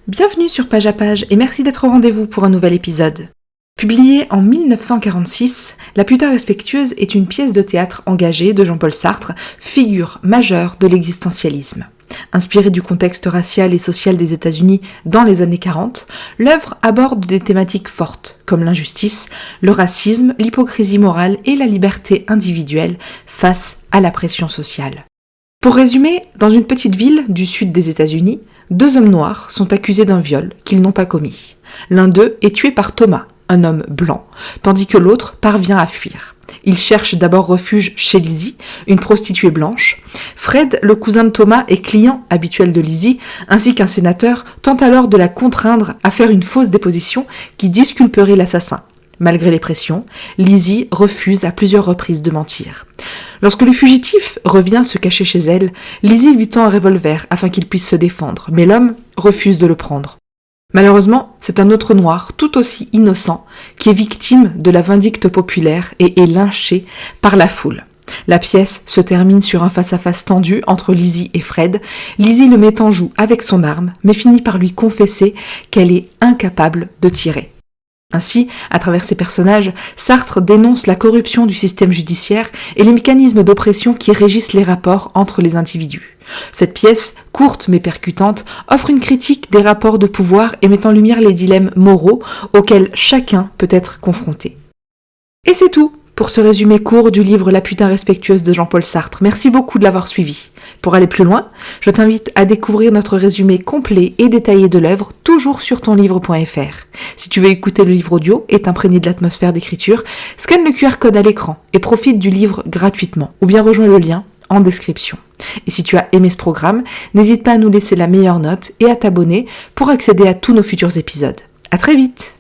Bienvenue sur Page à Page et merci d'être au rendez-vous pour un nouvel épisode. Publiée en 1946, La putain respectueuse est une pièce de théâtre engagée de Jean-Paul Sartre, figure majeure de l'existentialisme. Inspirée du contexte racial et social des États-Unis dans les années 40, l'œuvre aborde des thématiques fortes comme l'injustice, le racisme, l'hypocrisie morale et la liberté individuelle face à la pression sociale. Pour résumer, dans une petite ville du sud des États-Unis, 2 hommes noirs sont accusés d'un viol qu'ils n'ont pas commis. L'un d'eux est tué par Thomas, un homme blanc, tandis que l'autre parvient à fuir. Ils cherchent d'abord refuge chez Lizzie, une prostituée blanche. Fred, le cousin de Thomas et client habituel de Lizzie, ainsi qu'un sénateur, tentent alors de la contraindre à faire une fausse déposition qui disculperait l'assassin. Malgré les pressions, Lizzie refuse à plusieurs reprises de mentir. Lorsque le fugitif revient se cacher chez elle, Lizzie lui tend un revolver afin qu'il puisse se défendre, mais l'homme refuse de le prendre. Malheureusement, c'est un autre noir, tout aussi innocent, qui est victime de la vindicte populaire et est lynché par la foule. La pièce se termine sur un face-à-face tendu entre Lizzie et Fred. Lizzie le met en joue avec son arme, mais finit par lui confesser qu'elle est incapable de tirer. Ainsi, à travers ces personnages, Sartre dénonce la corruption du système judiciaire et les mécanismes d'oppression qui régissent les rapports entre les individus. Cette pièce, courte mais percutante, offre une critique des rapports de pouvoir et met en lumière les dilemmes moraux auxquels chacun peut être confronté. Et c'est tout pour ce résumé court du livre La putain respectueuse de Jean-Paul Sartre. Merci beaucoup de l'avoir suivi. Pour aller plus loin, je t'invite à découvrir notre résumé complet et détaillé de l'œuvre, toujours sur tonlivre.fr. Si tu veux écouter le livre audio et t'imprégner de l'atmosphère d'écriture, scanne le QR code à l'écran et profite du livre gratuitement, ou bien rejoins le lien en description. Et si tu as aimé ce programme, n'hésite pas à nous laisser la meilleure note et à t'abonner pour accéder à tous nos futurs épisodes. À très vite!